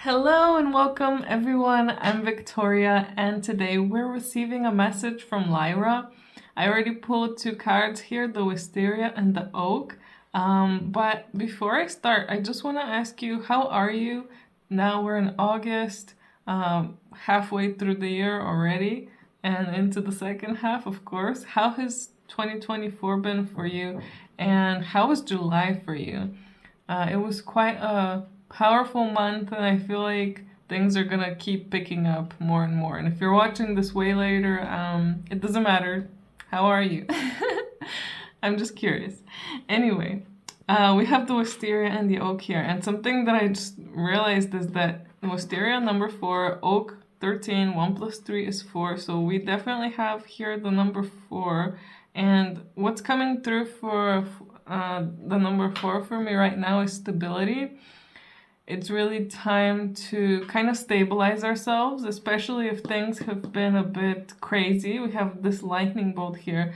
Hello and welcome everyone. I'm Victoria and today we're receiving a message from Lyra. I already pulled two cards here, the Wisteria and the Oak. But before I start, I just want to ask you, how are you? Now we're in August, halfway through the year already and into the second half, of course. How has 2024 been for you and how was July for you? It was quite a powerful month, and I feel like things are gonna keep picking up more and more. And if you're watching this way later, it doesn't matter. How are you? I'm just curious. Anyway, we have the Wisteria and the Oak here, and something that I just realized is that the Wisteria number 4, Oak 13, 1 plus 3 is 4, so we definitely have here the number 4. And what's coming through for the number 4 for me right now is stability. It's really time to kind of stabilize ourselves, especially if things have been a bit crazy. We have this lightning bolt here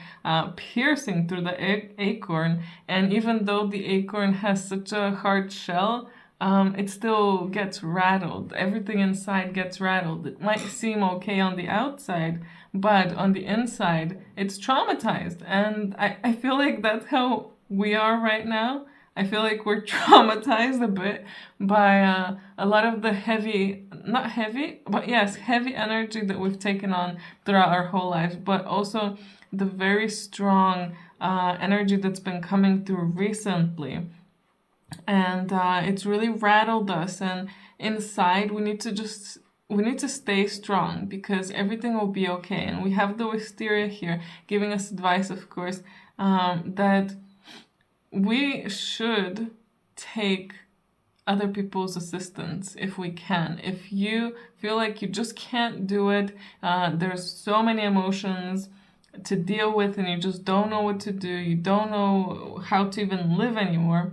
piercing through the acorn, and even though the acorn has such a hard shell, it still gets rattled. Everything inside gets rattled. It might seem okay on the outside, but on the inside, it's traumatized. And I feel like that's how we are right now. I feel like we're traumatized a bit by a lot of the heavy, not heavy, but yes, heavy energy that we've taken on throughout our whole lives, but also the very strong energy that's been coming through recently. And it's really rattled us. And inside, we need to stay strong because everything will be okay. And we have the Wisteria here giving us advice, of course, that we should take other people's assistance if we can. If you feel like you just can't do it, there's so many emotions to deal with and you just don't know what to do, you don't know how to even live anymore,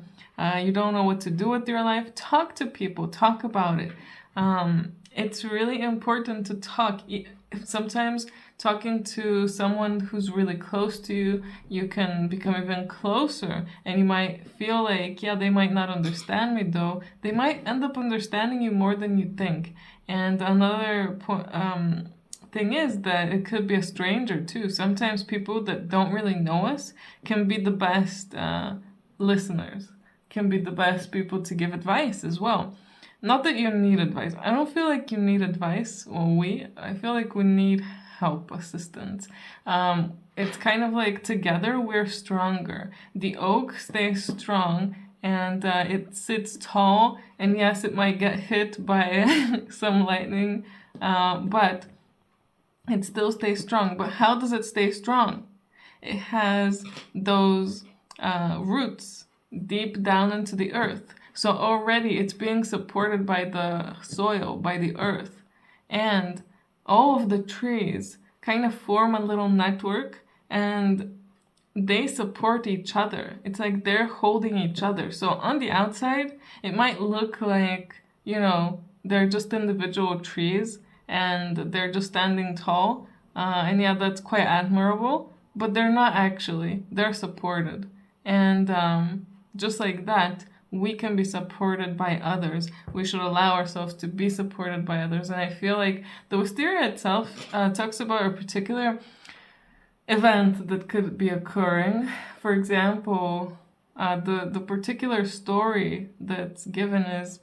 you don't know what to do with your life, talk to people, talk about it. It's really important to talk. Sometimes talking to someone who's really close to you, you can become even closer, and you might feel like, yeah, they might not understand me, though they might end up understanding you more than you think. And another thing is that it could be a stranger too. Sometimes people that don't really know us can be the best listeners, can be the best people to give advice as well. Not that you need advice. I don't feel like you need advice, or I feel like we need help, assistance. It's kind of like together we're stronger. The oak stays strong and it sits tall, and yes, it might get hit by some lightning, but it still stays strong. But how does it stay strong? It has those roots deep down into the earth. So already it's being supported by the soil, by the earth. And all of the trees kind of form a little network and they support each other. It's like they're holding each other. So on the outside, it might look like, they're just individual trees and they're just standing tall. And yeah, that's quite admirable, but they're not actually. They're supported. And just like that, we can be supported by others. We should allow ourselves to be supported by others. And I feel like the Wisteria itself talks about a particular event that could be occurring. For example, the particular story that's given is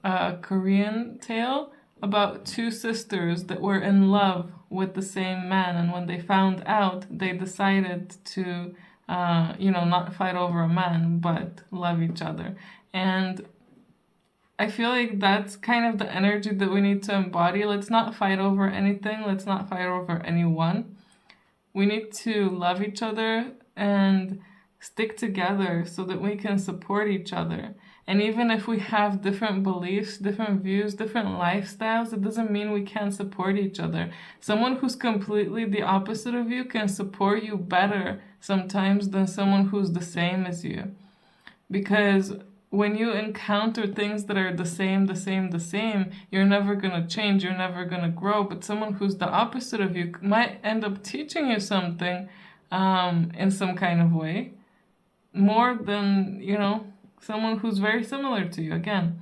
a Korean tale about two sisters that were in love with the same man. And when they found out, they decided to not fight over a man, but love each other. And I feel like that's kind of the energy that we need to embody. Let's not fight over anything. Let's not fight over anyone. We need to love each other and stick together so that we can support each other. And even if we have different beliefs, different views, different lifestyles, it doesn't mean we can't support each other. Someone who's completely the opposite of you can support you better sometimes than someone who's the same as you. Because when you encounter things that are the same, you're never going to change, you're never going to grow. But someone who's the opposite of you might end up teaching you something in some kind of way, more than, someone who's very similar to you. Again,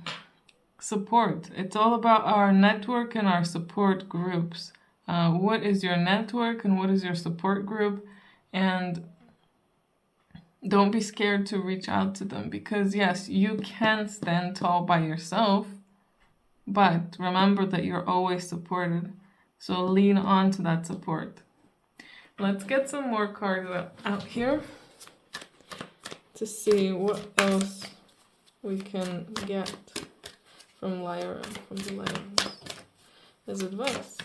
support. It's all about our network and our support groups. What is your network and what is your support group? And don't be scared to reach out to them, because yes, you can stand tall by yourself, but remember that you're always supported. So lean on to that support. Let's get some more cards out here to see what else we can get from Lyra, from the Lyrans as advice.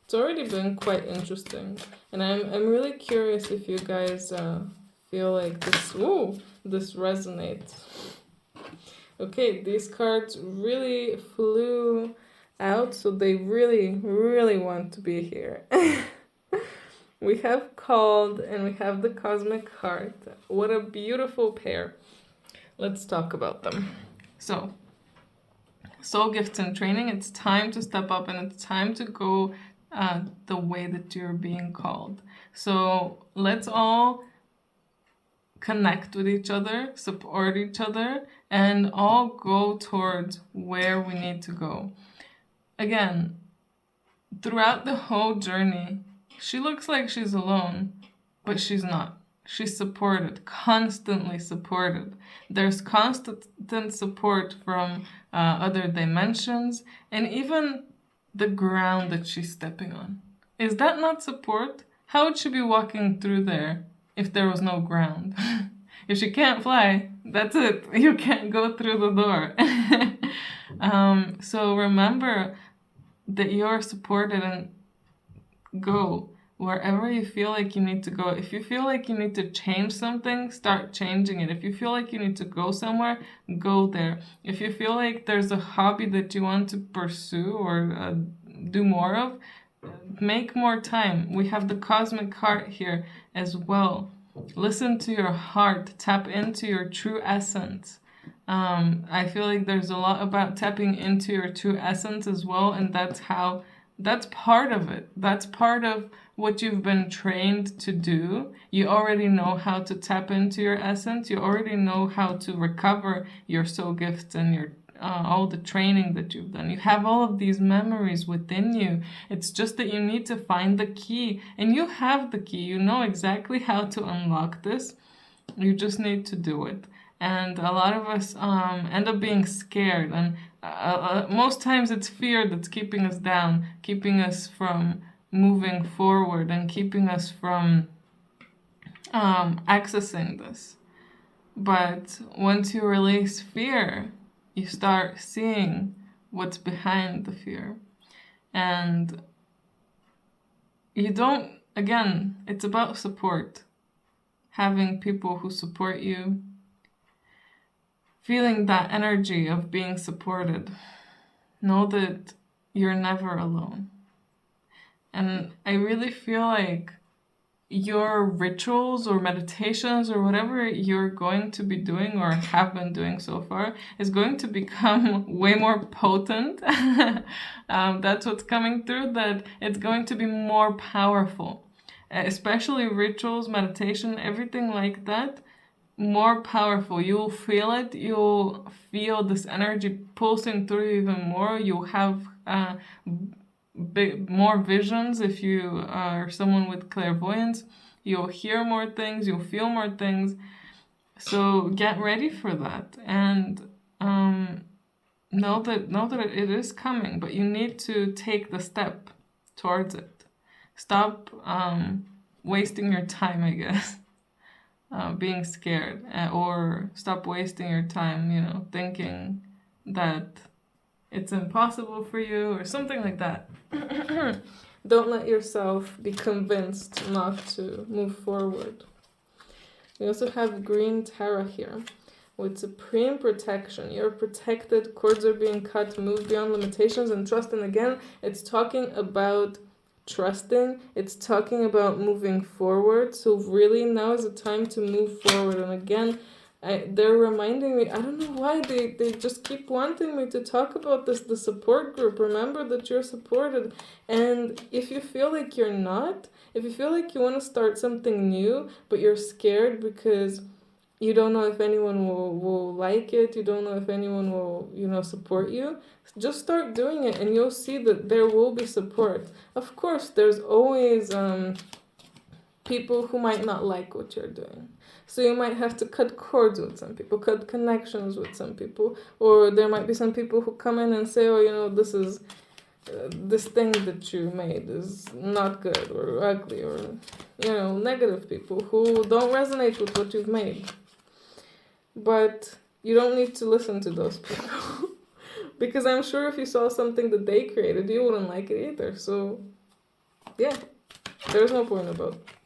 It's already been quite interesting, and I'm really curious if you guys feel like this resonates. Okay, these cards really flew out, so they really want to be here. We have called and we have the cosmic heart. What a beautiful pair. Let's talk about them. So, soul gifts and training, it's time to step up and it's time to go the way that you're being called. So let's all connect with each other, support each other, and all go towards where we need to go. Again, throughout the whole journey, she looks like she's alone, but she's not. She's supported, constantly supported. There's constant support from other dimensions, and even the ground that she's stepping on. Is that not support? How would she be walking through there if there was no ground? If she can't fly, that's it. You can't go through the door. So remember that you're supported, and go wherever you feel like you need to go. If you feel like you need to change something, start changing it. If you feel like you need to go somewhere, go there. If you feel like there's a hobby that you want to pursue or do more of, make more time. We have the cosmic heart here as well. Listen to your heart. Tap into your true essence. I feel like there's a lot about tapping into your true essence as well, and that's part of it. That's part of what you've been trained to do. You already know how to tap into your essence. You already know how to recover your soul gifts and your all the training that you've done. You have all of these memories within you. It's just that you need to find the key, and you have the key. You know exactly how to unlock this. You just need to do it. And a lot of us end up being scared, and most times it's fear that's keeping us down, keeping us from moving forward, and keeping us from accessing this. But once you release fear, you start seeing what's behind the fear. And you don't, again, it's about support. Having people who support you, feeling that energy of being supported. Know that you're never alone. And I really feel like your rituals or meditations or whatever you're going to be doing or have been doing so far is going to become way more potent. That's what's coming through, that it's going to be more powerful. Especially rituals, meditation, everything like that, more powerful. You'll feel it. You'll feel this energy pulsing through you even more. You'll have more visions if you are someone with clairvoyance. You'll hear more things. You'll feel more things. So get ready for that, and know that it is coming. But you need to take the step towards it. Stop wasting your time, I guess. Being scared, or stop wasting your time, thinking that it's impossible for you or something like that. Don't let yourself be convinced not to move forward. We also have green Tara here with supreme protection. You're protected, cords are being cut, move beyond limitations, and trust. And again, it's talking about trusting, it's talking about moving forward. So really now is the time to move forward. And again, they're reminding me, I don't know why they just keep wanting me to talk about this, the support group. Remember that you're supported. And if you feel like you're not, if you feel like you want to start something new but you're scared because You don't know if anyone will like it. You don't know if anyone will, support you. Just start doing it and you'll see that there will be support. Of course, there's always people who might not like what you're doing. So you might have to cut cords with some people, cut connections with some people, or there might be some people who come in and say, oh, this thing that you made is not good or ugly, or negative people who don't resonate with what you've made. But you don't need to listen to those people. Because I'm sure if you saw something that they created, you wouldn't like it either. So yeah, there's no point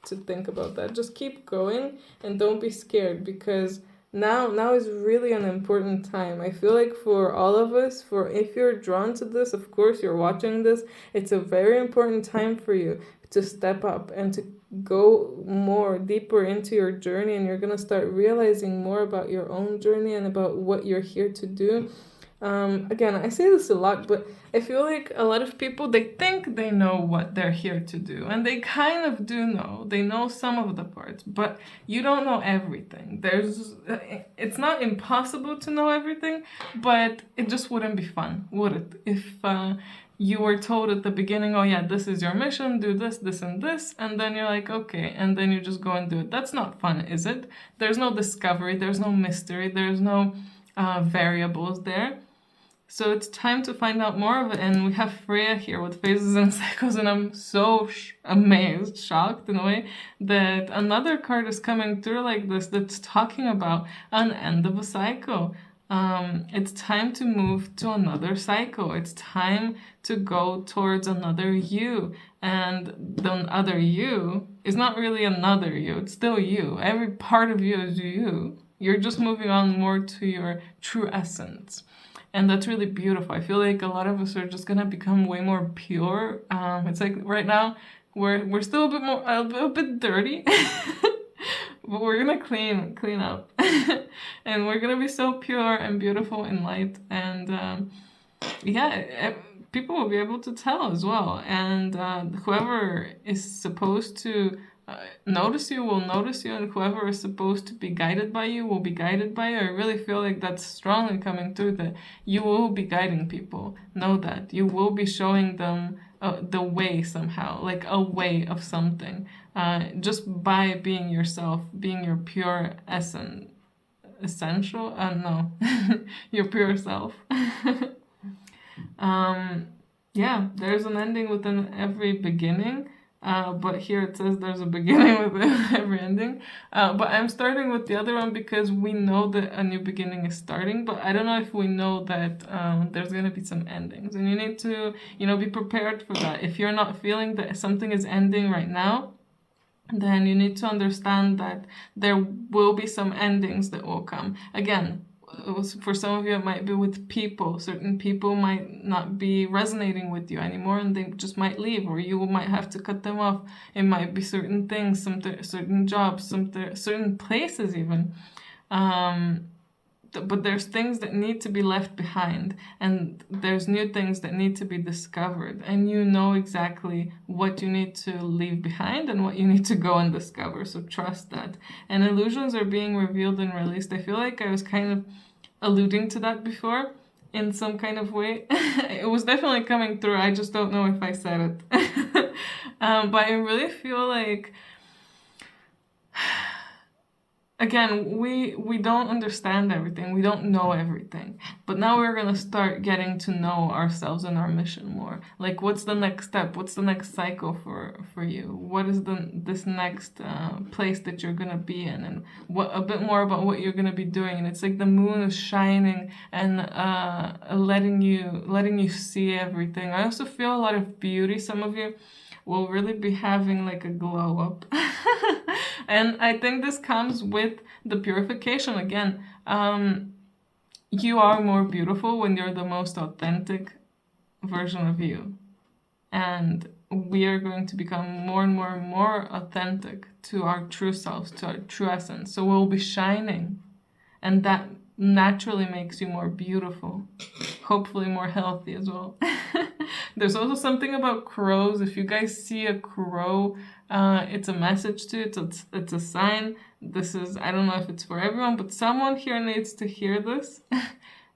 to think about that. Just keep going and don't be scared, because now is really an important time. I feel like for all of us, for if you're drawn to this, of course you're watching this, it's a very important time for you to step up and to go more deeper into your journey, and you're going to start realizing more about your own journey and about what you're here to do. Again, I say this a lot, but I feel like a lot of people, they think they know what they're here to do, and they kind of do know. They know some of the parts, but you don't know everything. It's not impossible to know everything, but it just wouldn't be fun, would it? If you were told at the beginning, oh yeah, this is your mission, do this, this, and this, and then you're like, okay, and then you just go and do it. That's not fun, is it? There's no discovery, there's no mystery, there's no variables there. So it's time to find out more of it. And we have Freya here with phases and cycles, and I'm so amazed, shocked in a way, that another card is coming through like this that's talking about an end of a cycle. It's time to move to another cycle. It's time to go towards another you. And the other you is not really another you. It's still you. Every part of you is you. You're just moving on more to your true essence. And that's really beautiful. I feel like a lot of us are just gonna become way more pure. It's like right now we're still a bit dirty, but we're gonna clean up, and we're gonna be so pure and beautiful in light. And people will be able to tell as well. And whoever is supposed to notice you will notice you, and whoever is supposed to be guided by you will be guided by you. I really feel like that's strongly coming through, that you will be guiding people. Know that you will be showing them the way somehow, like a way of something, just by being yourself, being your pure essential no your pure self. Yeah, there's an ending within every beginning. But here it says there's a beginning with every ending. But I'm starting with the other one because we know that a new beginning is starting, but I don't know if we know that there's going to be some endings. And you need to, be prepared for that. If you're not feeling that something is ending right now, then you need to understand that there will be some endings that will come. Again, for some of you, it might be with people. Certain people might not be resonating with you anymore, and they just might leave, or you might have to cut them off. It might be certain things, certain jobs, certain places even. But there's things that need to be left behind, and there's new things that need to be discovered, and you know exactly what you need to leave behind and what you need to go and discover. So trust that. And illusions are being revealed and released. I feel like I was kind of alluding to that before in some kind of way. It was definitely coming through. I just don't know if I said it. But I really feel like, again, we don't understand everything. We don't know everything. But now we're going to start getting to know ourselves and our mission more. Like, what's the next step? What's the next cycle for you? What is this next place that you're going to be in? And a bit more about what you're going to be doing. And it's like the moon is shining and letting you see everything. I also feel a lot of beauty. Some of you will really be having like a glow up. And I think this comes with the purification again. You are more beautiful when you're the most authentic version of you. And we are going to become more and more and more authentic to our true selves, to our true essence. So we'll be shining. And that naturally makes you more beautiful. Hopefully more healthy as well. There's also something about crows. If you guys see a crow, it's a message to it. It's a sign. This is, I don't know if it's for everyone, but someone here needs to hear this.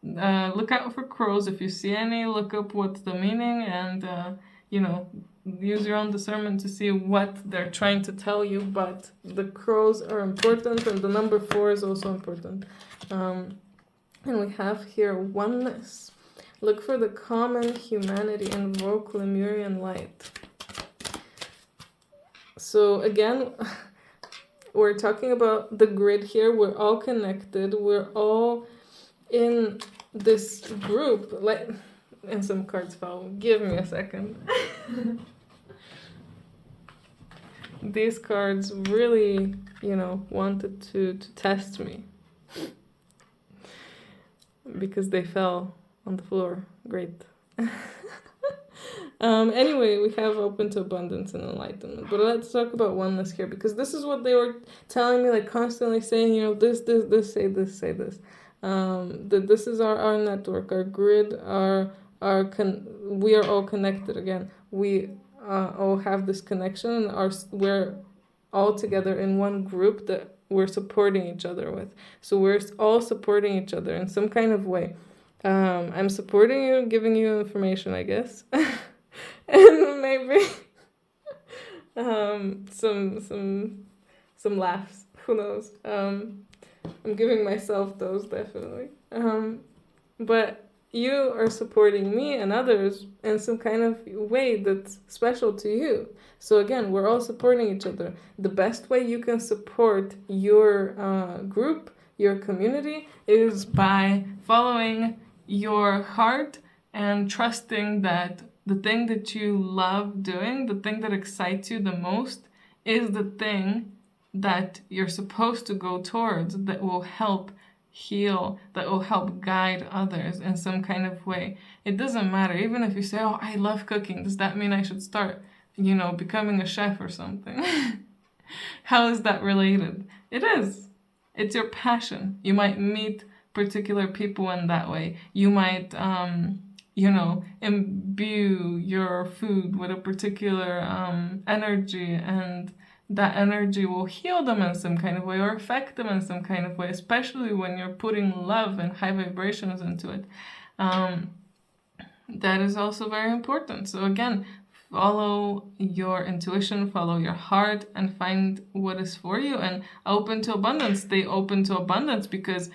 Look out for crows. If you see any, look up what's the meaning, and you know, use your own discernment to see what they're trying to tell you. But the crows are important, and the number 4 is also important. And we have here oneness. Look for the common humanity, invoke Lemurian light. So again, we're talking about the grid here. We're all connected. We're all in this group. Like, and some cards fell. Give me a second. These cards really, wanted to test me. Because they fell on the floor. Great. Anyway, we have open to abundance and enlightenment. But let's talk about oneness here, because this is what they were telling me, like constantly saying, this, say this, say this. That this is our network, our grid, we are all connected again. We all have this connection, and we're all together in one group that we're supporting each other with. So we're all supporting each other in some kind of way. I'm supporting you, giving you information, I guess. And maybe some laughs. Who knows? I'm giving myself those, definitely. But you are supporting me and others in some kind of way that's special to you. So again, we're all supporting each other. The best way you can support your group, your community, is by following your heart and trusting that the thing that you love doing, the thing that excites you the most, is the thing that you're supposed to go towards, that will help heal, that will help guide others in some kind of way. It doesn't matter. Even if you say, oh, I love cooking, does that mean I should start, becoming a chef or something? How is that related? It is. It's your passion. You might meet particular people in that way. You might, imbue your food with a particular energy, and that energy will heal them in some kind of way or affect them in some kind of way, especially when you're putting love and high vibrations into it. That is also very important. So again, follow your intuition, follow your heart, and find what is for you, and open to abundance. Stay open to abundance, because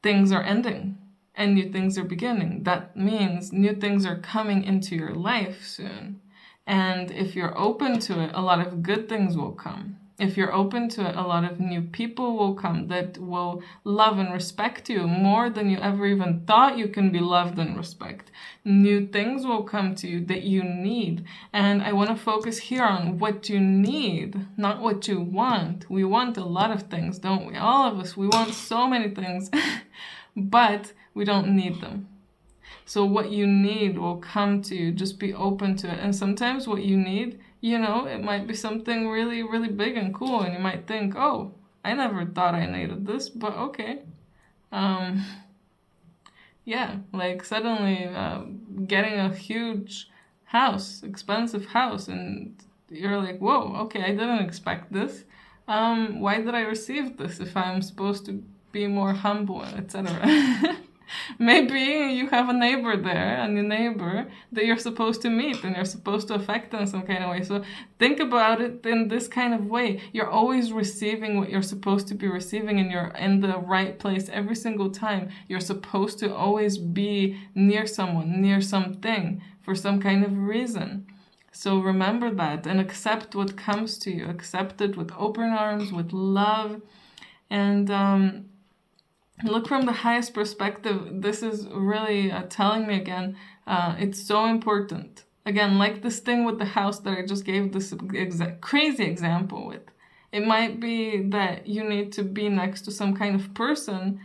things are ending and new things are beginning. That means new things are coming into your life soon. And if you're open to it, a lot of good things will come. If you're open to it, a lot of new people will come that will love and respect you more than you ever even thought you can be loved and respect. New things will come to you that you need. And I want to focus here on what you need, not what you want. We want a lot of things, don't we? All of us, we want so many things, but we don't need them. So what you need will come to you. Just be open to it. And sometimes what you need, it might be something really, really big and cool. And you might think, oh, I never thought I needed this, but okay. Yeah, like suddenly getting a huge house, expensive house, and you're like, whoa, okay, I didn't expect this. Why did I receive this if I'm supposed to be more humble, etc.? Maybe you have a neighbor there, and your neighbor that you're supposed to meet, and you're supposed to affect them in some kind of way. So think about it in this kind of way. You're always receiving what you're supposed to be receiving, and you're in the right place every single time. You're supposed to always be near someone, near something, for some kind of reason. So remember that, and accept what comes to you. Accept it with open arms, with love, and look from the highest perspective. This is really telling me again, it's so important. Again, like this thing with the house that I just gave this crazy example with. It might be that you need to be next to some kind of person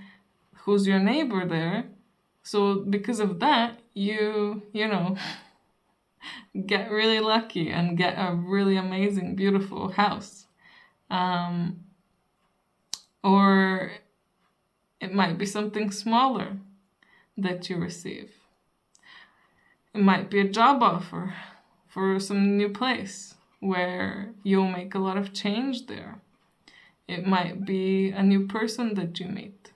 who's your neighbor there. So because of that, you get really lucky and get a really amazing, beautiful house. Or it might be something smaller that you receive. It might be a job offer for some new place where you'll make a lot of change there. It might be a new person that you meet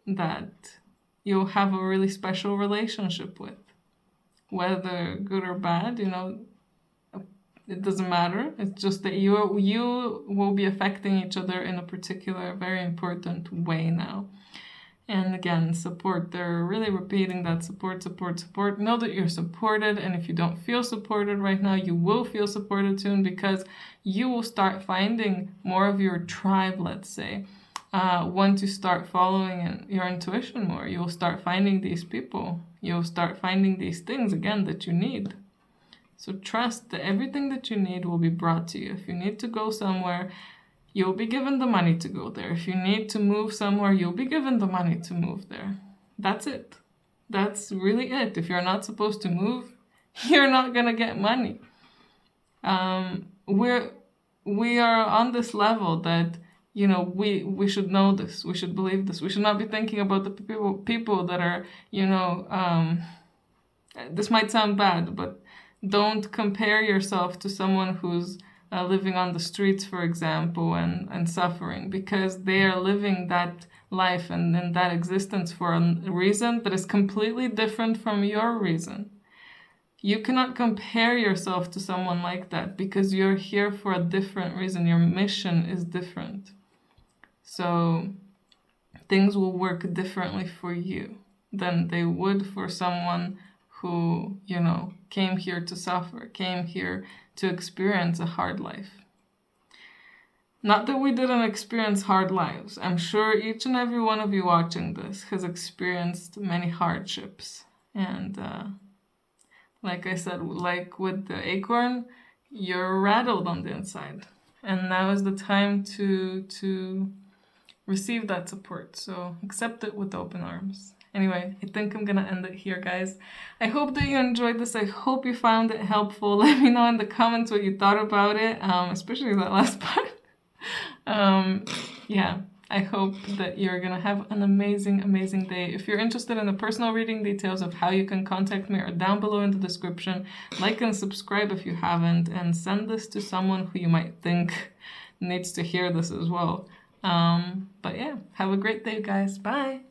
that you'll have a really special relationship with. Whether good or bad, it doesn't matter. It's just that you will be affecting each other in a particular, very important way now. And again, support. They're really repeating that support, support, support. Know that you're supported. And if you don't feel supported right now, you will feel supported soon, because you will start finding more of your tribe, let's say. Once you start following your intuition more, you'll start finding these people. You'll start finding these things, again, that you need. So trust that everything that you need will be brought to you. If you need to go somewhere, you'll be given the money to go there. If you need to move somewhere, you'll be given the money to move there. That's it. That's really it. If you're not supposed to move, you're not going to get money. We are on this level that, we should know this. We should believe this. We should not be thinking about the people that are, this might sound bad, but don't compare yourself to someone who's living on the streets, for example, and suffering, because they are living that life and in that existence for a reason that is completely different from your reason. You cannot compare yourself to someone like that, because you're here for a different reason. Your mission is different. So things will work differently for you than they would for someone who, came here to suffer, came here to experience a hard life. Not that we didn't experience hard lives. I'm sure each and every one of you watching this has experienced many hardships. And like I said, like with the acorn, you're rattled on the inside. And now is the time to receive that support. So accept it with open arms. Anyway, I think I'm gonna end it here, guys. I hope that you enjoyed this. I hope you found it helpful. Let me know in the comments what you thought about it, especially that last part. Yeah, I hope that you're gonna have an amazing, amazing day. If you're interested in the personal reading, details of how you can contact me are down below in the description. Like and subscribe if you haven't, and send this to someone who you might think needs to hear this as well. But yeah, have a great day, guys. Bye.